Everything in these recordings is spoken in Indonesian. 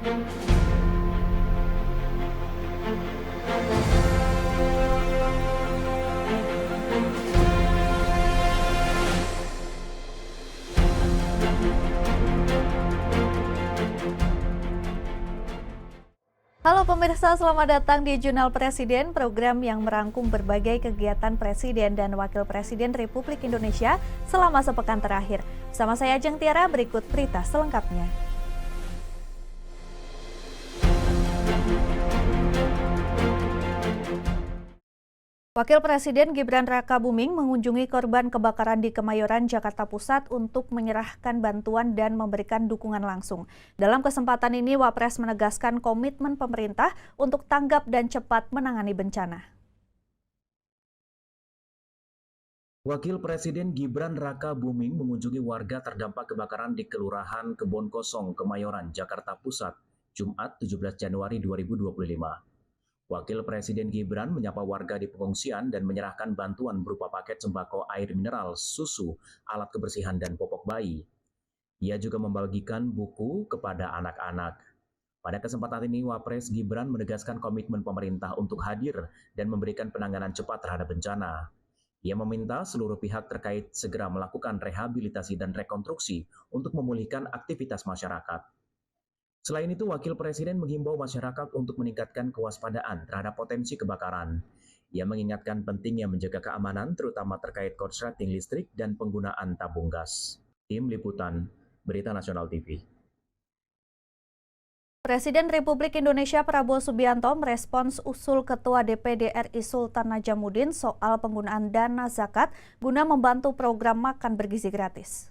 Halo pemirsa, selamat datang di Jurnal Presiden, program yang merangkum berbagai kegiatan Presiden dan Wakil Presiden Republik Indonesia selama sepekan terakhir. Bersama saya Ajeng Tiara, berikut berita selengkapnya. Wakil Presiden Gibran Rakabuming mengunjungi korban kebakaran di Kemayoran, Jakarta Pusat untuk menyerahkan bantuan dan memberikan dukungan langsung. Dalam kesempatan ini, Wapres menegaskan komitmen pemerintah untuk tanggap dan cepat menangani bencana. Wakil Presiden Gibran Rakabuming mengunjungi warga terdampak kebakaran di Kelurahan Kebon Kosong, Kemayoran, Jakarta Pusat, Jumat 17 Januari 2025. Wakil Presiden Gibran menyapa warga di pengungsian dan menyerahkan bantuan berupa paket sembako, air mineral, susu, alat kebersihan, dan popok bayi. Ia juga membagikan buku kepada anak-anak. Pada kesempatan ini, Wapres Gibran menegaskan komitmen pemerintah untuk hadir dan memberikan penanganan cepat terhadap bencana. Ia meminta seluruh pihak terkait segera melakukan rehabilitasi dan rekonstruksi untuk memulihkan aktivitas masyarakat. Selain itu, Wakil Presiden menghimbau masyarakat untuk meningkatkan kewaspadaan terhadap potensi kebakaran. Ia mengingatkan pentingnya menjaga keamanan, terutama terkait korsleting listrik dan penggunaan tabung gas. Tim Liputan, Berita Nasional TV. Presiden Republik Indonesia Prabowo Subianto merespons usul Ketua DPD RI Sultan Najamuddin soal penggunaan dana zakat guna membantu program makan bergizi gratis.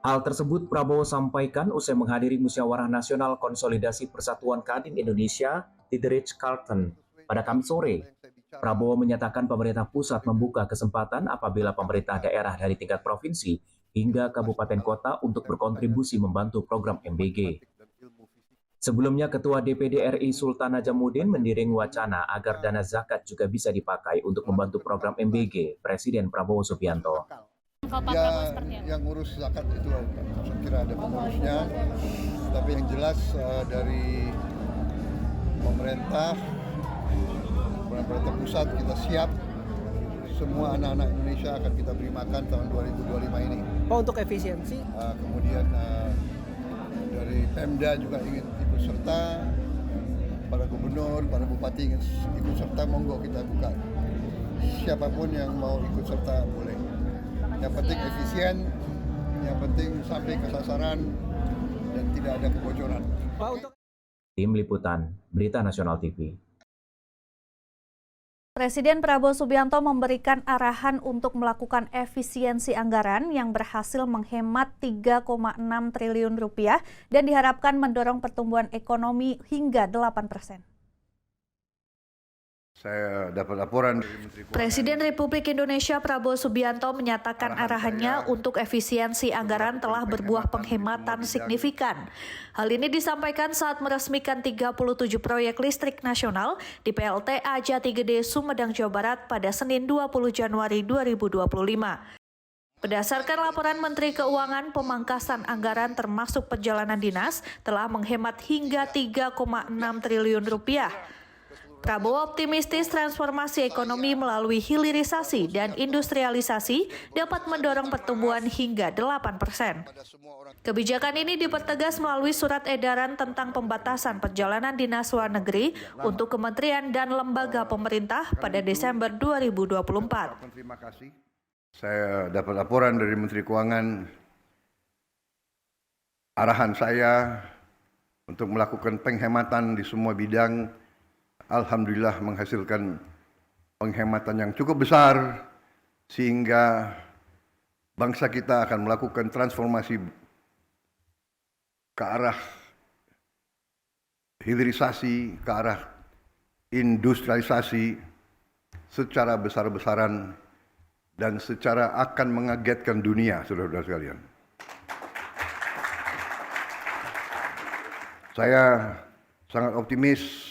Hal tersebut Prabowo sampaikan usai menghadiri Musyawarah Nasional Konsolidasi Persatuan Kadin Indonesia di The Ritz-Carlton pada Kamis sore. Prabowo menyatakan pemerintah pusat membuka kesempatan apabila pemerintah daerah dari tingkat provinsi hingga kabupaten kota untuk berkontribusi membantu program MBG. Sebelumnya, Ketua DPD RI Sultan Najamuddin mendiring wacana agar dana zakat juga bisa dipakai untuk membantu program MBG Presiden Prabowo Subianto. Ya, yang ngurus zakat itu saya kira ada pengurusnya, tapi yang jelas dari pemerintah pusat kita siap, semua anak-anak Indonesia akan kita beri makan tahun 2025 ini. Pak, untuk efisiensi? Kemudian dari Pemda juga ingin ikut serta, para gubernur, para bupati ingin ikut serta, monggo kita buka. Siapapun yang mau ikut serta boleh. Yang penting efisien, yang penting sampai ke sasaran dan tidak ada kebocoran. Tim Liputan, Berita Nasional TV. Presiden Prabowo Subianto memberikan arahan untuk melakukan efisiensi anggaran yang berhasil menghemat 3,6 triliun rupiah dan diharapkan mendorong pertumbuhan ekonomi hingga 8%. Saya dapat laporan dari Menteri Keuangan. Presiden Republik Indonesia Prabowo Subianto menyatakan arahannya untuk efisiensi anggaran telah berbuah penghematan signifikan. Hal ini disampaikan saat meresmikan 37 proyek listrik nasional di PLTA Jati Gede, Sumedang, Jawa Barat pada Senin 20 Januari 2025. Berdasarkan laporan Menteri Keuangan, pemangkasan anggaran termasuk perjalanan dinas telah menghemat hingga 3,6 triliun rupiah. Prabowo optimistis transformasi ekonomi melalui hilirisasi dan industrialisasi dapat mendorong pertumbuhan hingga 8%. Kebijakan ini dipertegas melalui surat edaran tentang pembatasan perjalanan dinas luar negeri untuk kementerian dan lembaga pemerintah pada Desember 2024. Terima kasih. Saya dapat laporan dari Menteri Keuangan. Arahan saya untuk melakukan penghematan di semua bidang, alhamdulillah menghasilkan penghematan yang cukup besar sehingga bangsa kita akan melakukan transformasi ke arah hilirisasi, ke arah industrialisasi secara besar-besaran dan secara akan mengagetkan dunia, saudara-saudara sekalian. Saya sangat optimis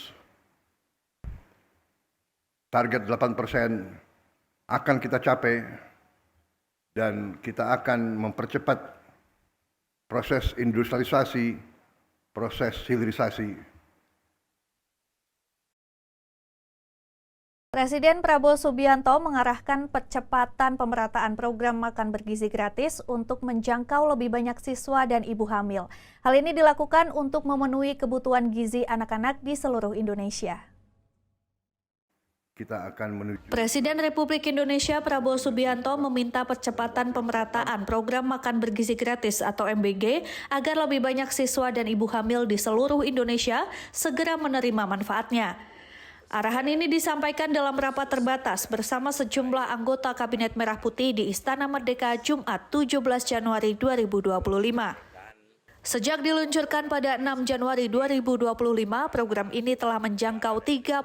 target 8% akan kita capai dan kita akan mempercepat proses industrialisasi, proses hilirisasi. Presiden Prabowo Subianto mengarahkan percepatan pemerataan program makan bergizi gratis untuk menjangkau lebih banyak siswa dan ibu hamil. Hal ini dilakukan untuk memenuhi kebutuhan gizi anak-anak di seluruh Indonesia. Kita akan menuju. Presiden Republik Indonesia Prabowo Subianto meminta percepatan pemerataan program makan bergizi gratis atau MBG agar lebih banyak siswa dan ibu hamil di seluruh Indonesia segera menerima manfaatnya. Arahan ini disampaikan dalam rapat terbatas bersama sejumlah anggota Kabinet Merah Putih di Istana Merdeka Jumat 17 Januari 2025. Sejak diluncurkan pada 6 Januari 2025, program ini telah menjangkau 31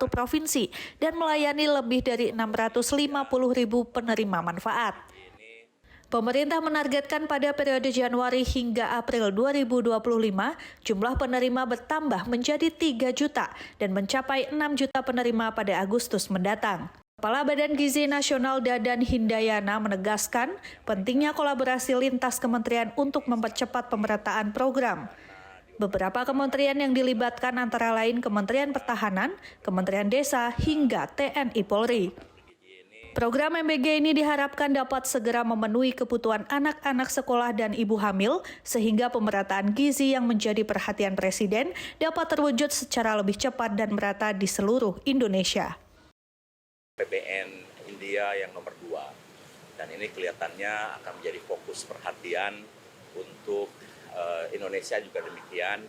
provinsi dan melayani lebih dari 650.000 penerima manfaat. Pemerintah menargetkan pada periode Januari hingga April 2025, jumlah penerima bertambah menjadi 3 juta dan mencapai 6 juta penerima pada Agustus mendatang. Kepala Badan Gizi Nasional Dadan Hindayana menegaskan pentingnya kolaborasi lintas kementerian untuk mempercepat pemerataan program. Beberapa kementerian yang dilibatkan antara lain Kementerian Pertahanan, Kementerian Desa, hingga TNI Polri. Program MBG ini diharapkan dapat segera memenuhi kebutuhan anak-anak sekolah dan ibu hamil, sehingga pemerataan gizi yang menjadi perhatian Presiden dapat terwujud secara lebih cepat dan merata di seluruh Indonesia. PBN India yang nomor 2, dan ini kelihatannya akan menjadi fokus perhatian untuk Indonesia juga demikian,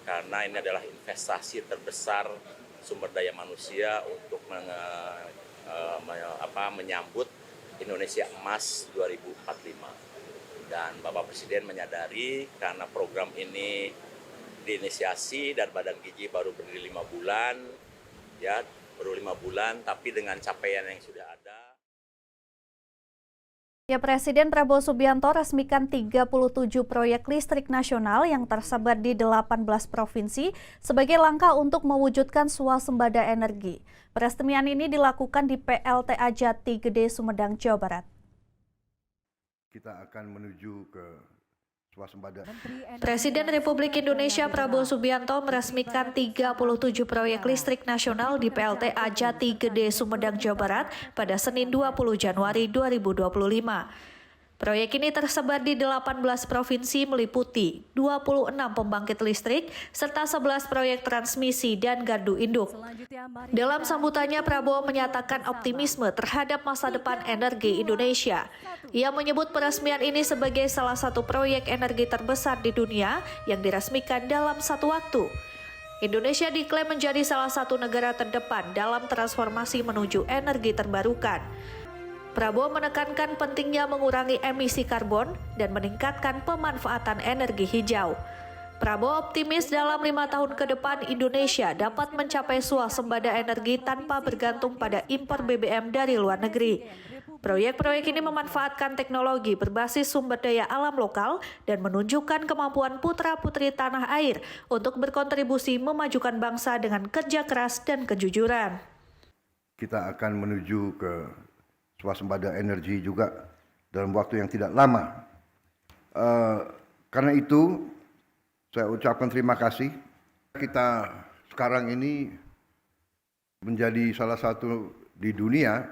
karena ini adalah investasi terbesar sumber daya manusia untuk menyambut Indonesia Emas 2045. Dan Bapak Presiden menyadari karena program ini diinisiasi dan Badan Gizi baru berdiri 5 bulan, baru 5 bulan, tapi dengan capaian yang sudah ada. Presiden Prabowo Subianto resmikan 37 proyek listrik nasional yang tersebar di 18 provinsi sebagai langkah untuk mewujudkan swasembada energi. Peresmian ini dilakukan di PLTA Jati Gede, Sumedang, Jawa Barat. Kita akan menuju ke swasembada. Presiden Republik Indonesia Prabowo Subianto meresmikan 37 proyek listrik nasional di PLTA Jati Gede, Sumedang, Jawa Barat pada Senin 20 Januari 2025. Proyek ini tersebar di 18 provinsi meliputi 26 pembangkit listrik serta 11 proyek transmisi dan gardu induk. Dalam sambutannya, Prabowo menyatakan optimisme terhadap masa depan energi Indonesia. Ia menyebut peresmian ini sebagai salah satu proyek energi terbesar di dunia yang diresmikan dalam satu waktu. Indonesia diklaim menjadi salah satu negara terdepan dalam transformasi menuju energi terbarukan. Prabowo menekankan pentingnya mengurangi emisi karbon dan meningkatkan pemanfaatan energi hijau. Prabowo optimis dalam 5 tahun ke depan Indonesia dapat mencapai swasembada energi tanpa bergantung pada impor BBM dari luar negeri. Proyek-proyek ini memanfaatkan teknologi berbasis sumber daya alam lokal dan menunjukkan kemampuan putra-putri tanah air untuk berkontribusi memajukan bangsa dengan kerja keras dan kejujuran. Kita akan menuju ke swasembada energi juga dalam waktu yang tidak lama. Karena itu, saya ucapkan terima kasih. Kita sekarang ini menjadi salah satu di dunia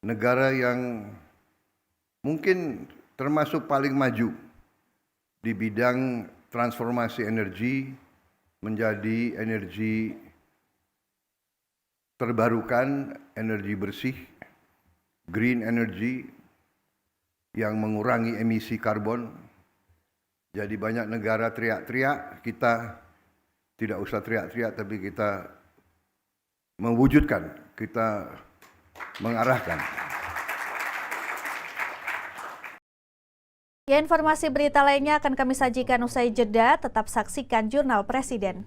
negara yang mungkin termasuk paling maju di bidang transformasi energi menjadi energi terbarukan, energi bersih, green energy yang mengurangi emisi karbon. Jadi banyak negara teriak-teriak, kita tidak usah teriak-teriak, tapi kita mewujudkan, kita mengarahkan. Informasi berita lainnya akan kami sajikan usai jeda, tetap saksikan Jurnal Presiden.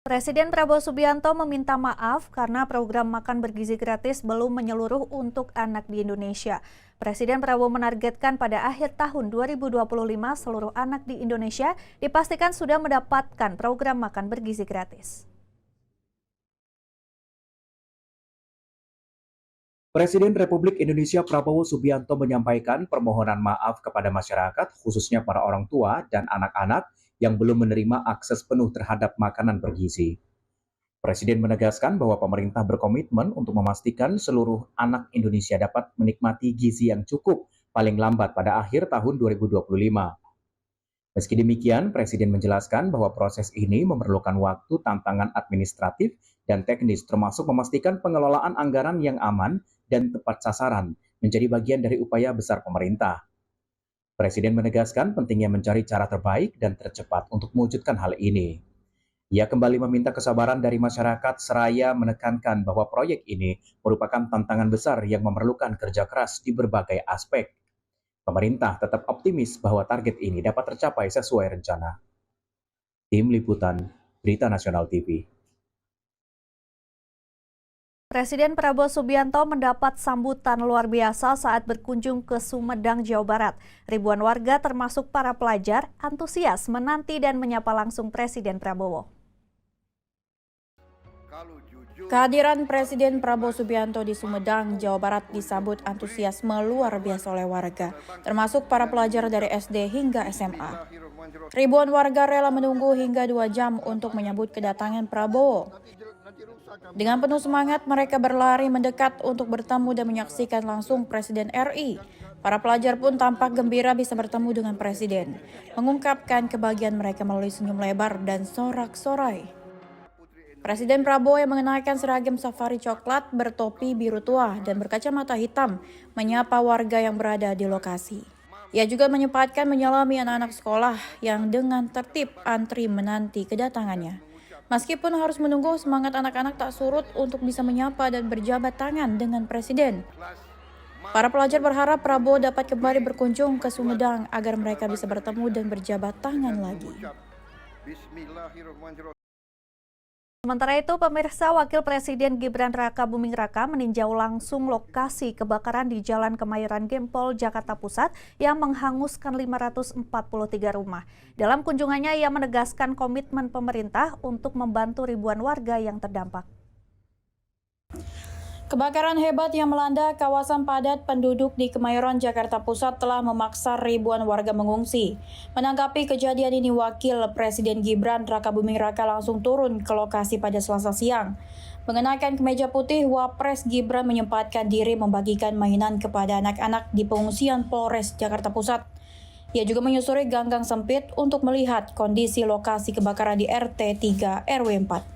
Presiden Prabowo Subianto meminta maaf karena program makan bergizi gratis belum menyeluruh untuk anak di Indonesia. Presiden Prabowo menargetkan pada akhir tahun 2025 seluruh anak di Indonesia dipastikan sudah mendapatkan program makan bergizi gratis. Presiden Republik Indonesia Prabowo Subianto menyampaikan permohonan maaf kepada masyarakat, khususnya para orang tua dan anak-anak yang belum menerima akses penuh terhadap makanan bergizi. Presiden menegaskan bahwa pemerintah berkomitmen untuk memastikan seluruh anak Indonesia dapat menikmati gizi yang cukup paling lambat pada akhir tahun 2025. Meski demikian, Presiden menjelaskan bahwa proses ini memerlukan waktu, tantangan administratif, dan teknis, termasuk memastikan pengelolaan anggaran yang aman dan tepat sasaran menjadi bagian dari upaya besar pemerintah. Presiden menegaskan pentingnya mencari cara terbaik dan tercepat untuk mewujudkan hal ini. Ia kembali meminta kesabaran dari masyarakat seraya menekankan bahwa proyek ini merupakan tantangan besar yang memerlukan kerja keras di berbagai aspek. Pemerintah tetap optimis bahwa target ini dapat tercapai sesuai rencana. Tim Liputan, Berita Nasional TV. Presiden Prabowo Subianto mendapat sambutan luar biasa saat berkunjung ke Sumedang, Jawa Barat. Ribuan warga termasuk para pelajar antusias menanti dan menyapa langsung Presiden Prabowo. Kehadiran Presiden Prabowo Subianto di Sumedang, Jawa Barat disambut antusiasme luar biasa oleh warga, termasuk para pelajar dari SD hingga SMA. Ribuan warga rela menunggu hingga 2 jam untuk menyambut kedatangan Prabowo. Dengan penuh semangat, mereka berlari mendekat untuk bertemu dan menyaksikan langsung Presiden RI. Para pelajar pun tampak gembira bisa bertemu dengan Presiden, mengungkapkan kebahagiaan mereka melalui senyum lebar dan sorak-sorai. Presiden Prabowo yang mengenakan seragam safari coklat, bertopi biru tua, dan berkacamata hitam, menyapa warga yang berada di lokasi. Ia juga menyempatkan menyalami anak-anak sekolah yang dengan tertib antri menanti kedatangannya. Meskipun harus menunggu, semangat anak-anak tak surut untuk bisa menyapa dan berjabat tangan dengan Presiden. Para pelajar berharap Prabowo dapat kembali berkunjung ke Sumedang agar mereka bisa bertemu dan berjabat tangan lagi. Sementara itu, pemirsa, Wakil Presiden Gibran Raka Buming Raka meninjau langsung lokasi kebakaran di Jalan Kemayoran Gempol, Jakarta Pusat yang menghanguskan 543 rumah. Dalam kunjungannya, ia menegaskan komitmen pemerintah untuk membantu ribuan warga yang terdampak. Kebakaran hebat yang melanda kawasan padat penduduk di Kemayoran, Jakarta Pusat telah memaksa ribuan warga mengungsi. Menanggapi kejadian ini, Wakil Presiden Gibran Raka Buming Raka langsung turun ke lokasi pada Selasa siang. Mengenakan kemeja putih, Wapres Gibran menyempatkan diri membagikan mainan kepada anak-anak di pengungsian Polres Jakarta Pusat. Ia juga menyusuri gang-gang sempit untuk melihat kondisi lokasi kebakaran di RT 3 RW 4.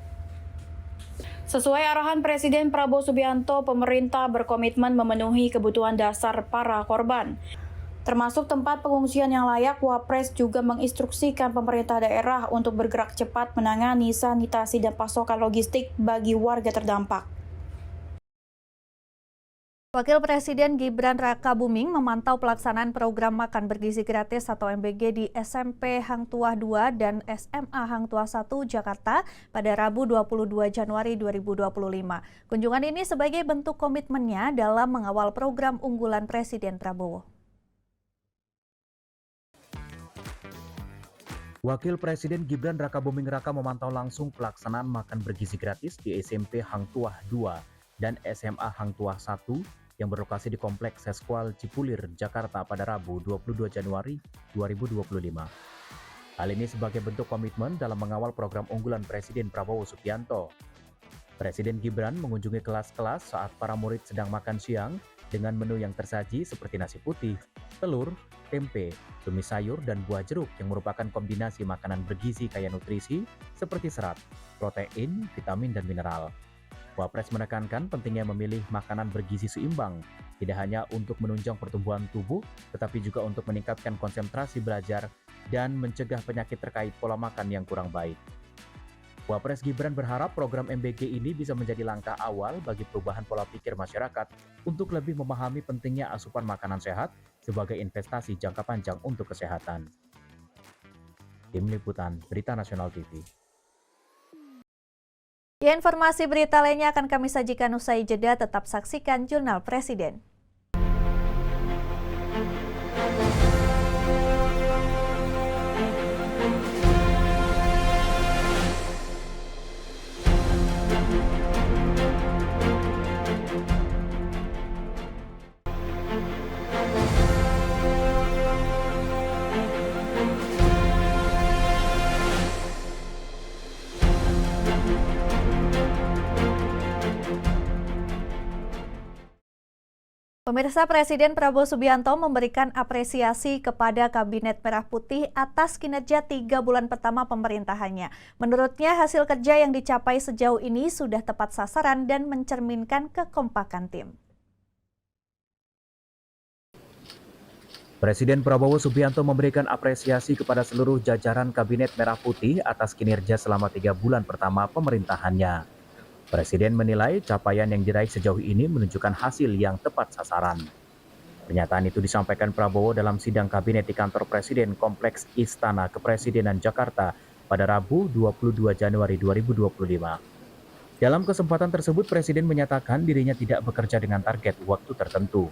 Sesuai arahan Presiden Prabowo Subianto, pemerintah berkomitmen memenuhi kebutuhan dasar para korban. Termasuk tempat pengungsian yang layak, Wapres juga menginstruksikan pemerintah daerah untuk bergerak cepat menangani sanitasi dan pasokan logistik bagi warga terdampak. Wakil Presiden Gibran Raka Buming memantau pelaksanaan program makan bergizi gratis atau MBG di SMP Hang Tuah 2 dan SMA Hang Tuah 1 Jakarta pada Rabu 22 Januari 2025. Kunjungan ini sebagai bentuk komitmennya dalam mengawal program unggulan Presiden Prabowo. Wakil Presiden Gibran Raka Buming Raka memantau langsung pelaksanaan makan bergizi gratis di SMP Hang Tuah 2 dan SMA Hang Tuah 1 yang berlokasi di Kompleks Seskual Cipulir, Jakarta pada Rabu 22 Januari 2025. Hal ini sebagai bentuk komitmen dalam mengawal program unggulan Presiden Prabowo Subianto. Presiden Gibran mengunjungi kelas-kelas saat para murid sedang makan siang dengan menu yang tersaji seperti nasi putih, telur, tempe, tumis sayur, dan buah jeruk yang merupakan kombinasi makanan bergizi kaya nutrisi seperti serat, protein, vitamin, dan mineral. Wapres menekankan pentingnya memilih makanan bergizi seimbang, tidak hanya untuk menunjang pertumbuhan tubuh, tetapi juga untuk meningkatkan konsentrasi belajar dan mencegah penyakit terkait pola makan yang kurang baik. Wapres Gibran berharap program MBG ini bisa menjadi langkah awal bagi perubahan pola pikir masyarakat untuk lebih memahami pentingnya asupan makanan sehat sebagai investasi jangka panjang untuk kesehatan. Tim Liputan, Berita Nasional TV. Ya, informasi berita lainnya akan kami sajikan usai jeda. Tetap saksikan Jurnal Presiden. Pemirsa, Presiden Prabowo Subianto memberikan apresiasi kepada Kabinet Merah Putih atas kinerja 3 bulan pertama pemerintahannya. Menurutnya, hasil kerja yang dicapai sejauh ini sudah tepat sasaran dan mencerminkan kekompakan tim. Presiden Prabowo Subianto memberikan apresiasi kepada seluruh jajaran Kabinet Merah Putih atas kinerja selama 3 bulan pertama pemerintahannya. Presiden menilai capaian yang diraih sejauh ini menunjukkan hasil yang tepat sasaran. Pernyataan itu disampaikan Prabowo dalam sidang kabinet di kantor Presiden Kompleks Istana Kepresidenan Jakarta pada Rabu 22 Januari 2025. Dalam kesempatan tersebut, Presiden menyatakan dirinya tidak bekerja dengan target waktu tertentu.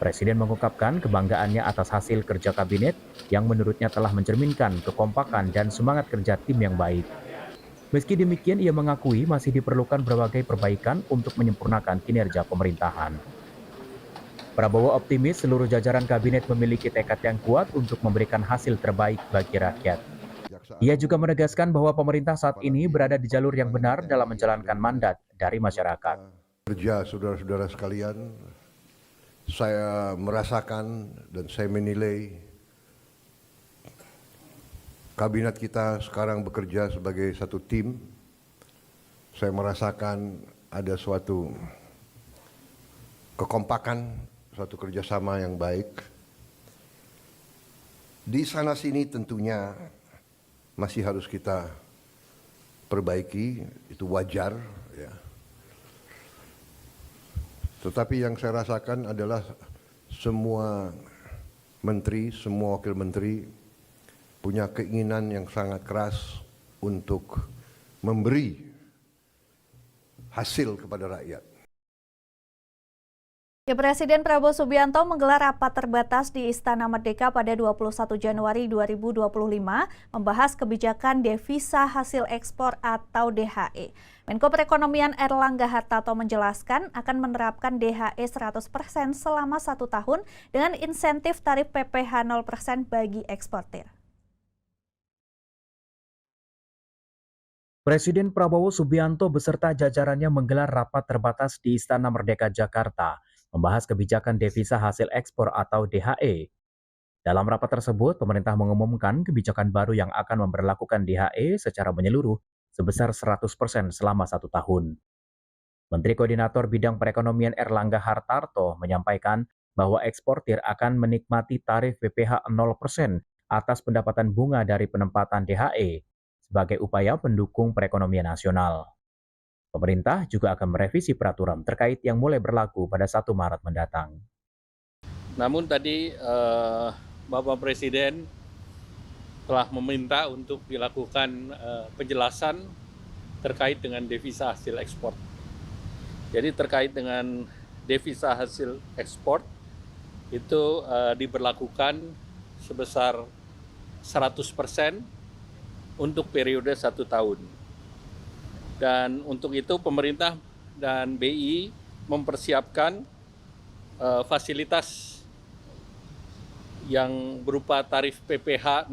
Presiden mengungkapkan kebanggaannya atas hasil kerja kabinet yang menurutnya telah mencerminkan kekompakan dan semangat kerja tim yang baik. Meski demikian, ia mengakui masih diperlukan berbagai perbaikan untuk menyempurnakan kinerja pemerintahan. Prabowo optimis seluruh jajaran kabinet memiliki tekad yang kuat untuk memberikan hasil terbaik bagi rakyat. Ia juga menegaskan bahwa pemerintah saat ini berada di jalur yang benar dalam menjalankan mandat dari masyarakat. Kerja saudara-saudara sekalian, saya merasakan dan saya menilai kabinet kita sekarang bekerja sebagai satu tim. Saya merasakan ada suatu kekompakan, suatu kerjasama yang baik. Di sana sini tentunya masih harus kita perbaiki, itu wajar, ya. Tetapi yang saya rasakan adalah semua menteri, semua wakil menteri punya keinginan yang sangat keras untuk memberi hasil kepada rakyat. Ya, Presiden Prabowo Subianto menggelar rapat terbatas di Istana Merdeka pada 21 Januari 2025 membahas kebijakan devisa hasil ekspor atau DHE. Menko Perekonomian Airlangga Hartarto menjelaskan akan menerapkan DHE 100% selama 1 tahun dengan insentif tarif PPh 0% bagi eksportir. Presiden Prabowo Subianto beserta jajarannya menggelar rapat terbatas di Istana Merdeka Jakarta, membahas kebijakan devisa hasil ekspor atau DHE. Dalam rapat tersebut, pemerintah mengumumkan kebijakan baru yang akan memberlakukan DHE secara menyeluruh sebesar 100% selama 1 tahun. Menteri Koordinator Bidang Perekonomian Airlangga Hartarto menyampaikan bahwa eksportir akan menikmati tarif PPh 0% atas pendapatan bunga dari penempatan DHE sebagai upaya pendukung perekonomian nasional. Pemerintah juga akan merevisi peraturan terkait yang mulai berlaku pada 1 Maret mendatang. Namun tadi Bapak Presiden telah meminta untuk dilakukan penjelasan terkait dengan devisa hasil ekspor. Jadi terkait dengan devisa hasil ekspor itu diberlakukan sebesar 100% untuk periode 1 tahun. Dan untuk itu pemerintah dan BI mempersiapkan fasilitas yang berupa tarif PPh 0%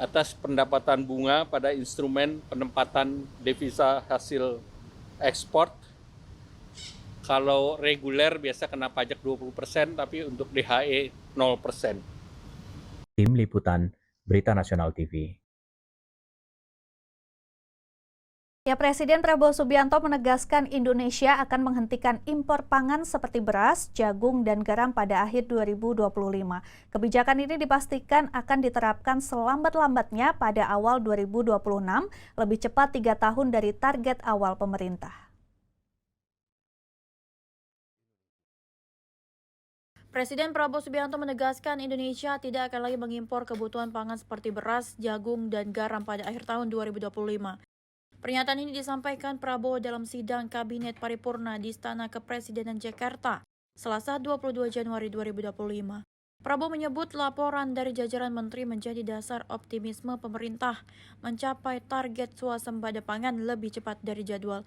atas pendapatan bunga pada instrumen penempatan devisa hasil ekspor. Kalau reguler biasa kena pajak 20%, tapi untuk DHE 0%. Tim Liputan, Berita Nasional TV. Ya, Presiden Prabowo Subianto menegaskan Indonesia akan menghentikan impor pangan seperti beras, jagung, dan garam pada akhir 2025. Kebijakan ini dipastikan akan diterapkan selambat-lambatnya pada awal 2026, lebih cepat 3 tahun dari target awal pemerintah. Presiden Prabowo Subianto menegaskan Indonesia tidak akan lagi mengimpor kebutuhan pangan seperti beras, jagung, dan garam pada akhir tahun 2025. Pernyataan ini disampaikan Prabowo dalam sidang Kabinet Paripurna di Istana Kepresidenan Jakarta, Selasa 22 Januari 2025. Prabowo menyebut laporan dari jajaran menteri menjadi dasar optimisme pemerintah mencapai target swasembada pangan lebih cepat dari jadwal.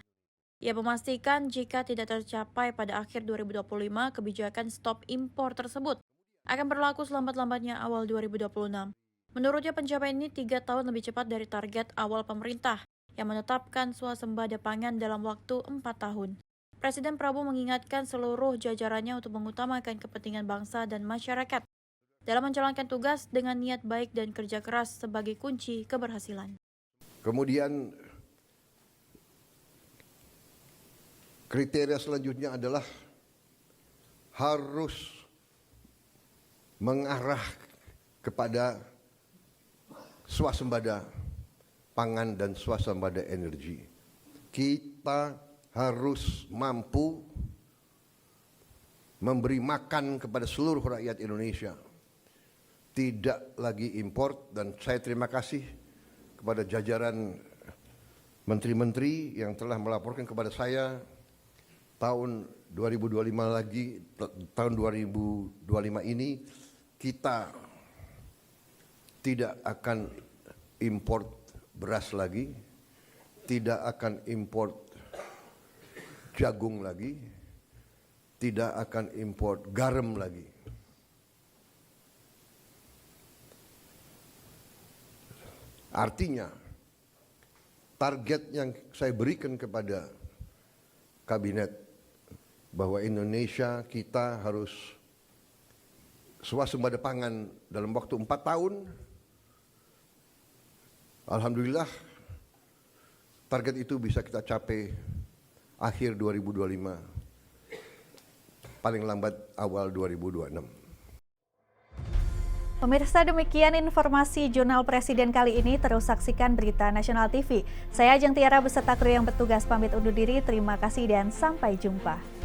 Ia memastikan jika tidak tercapai pada akhir 2025, kebijakan stop impor tersebut akan berlaku selambat-lambatnya awal 2026. Menurutnya pencapaian ini 3 tahun lebih cepat dari target awal pemerintah yang menetapkan swasembada pangan dalam waktu 4 tahun. Presiden Prabowo mengingatkan seluruh jajarannya untuk mengutamakan kepentingan bangsa dan masyarakat dalam menjalankan tugas dengan niat baik dan kerja keras sebagai kunci keberhasilan. Kemudian kriteria selanjutnya adalah harus mengarah kepada swasembada pangan dan swasembada energi. Kita harus mampu memberi makan kepada seluruh rakyat Indonesia. Tidak lagi import, dan saya terima kasih kepada jajaran menteri-menteri yang telah melaporkan kepada saya tahun 2025 lagi, tahun 2025 ini kita tidak akan import beras lagi, tidak akan import jagung lagi, tidak akan import garam lagi. Artinya, target yang saya berikan kepada kabinet bahwa Indonesia kita harus swasembada pangan dalam waktu 4 tahun. Alhamdulillah target itu bisa kita capai akhir 2025, paling lambat awal 2026. Pemirsa, demikian informasi Jurnal Presiden kali ini. Terus saksikan Berita Nasional TV. Saya Ajeng Tiara beserta kru yang bertugas pamit undur diri. Terima kasih dan sampai jumpa.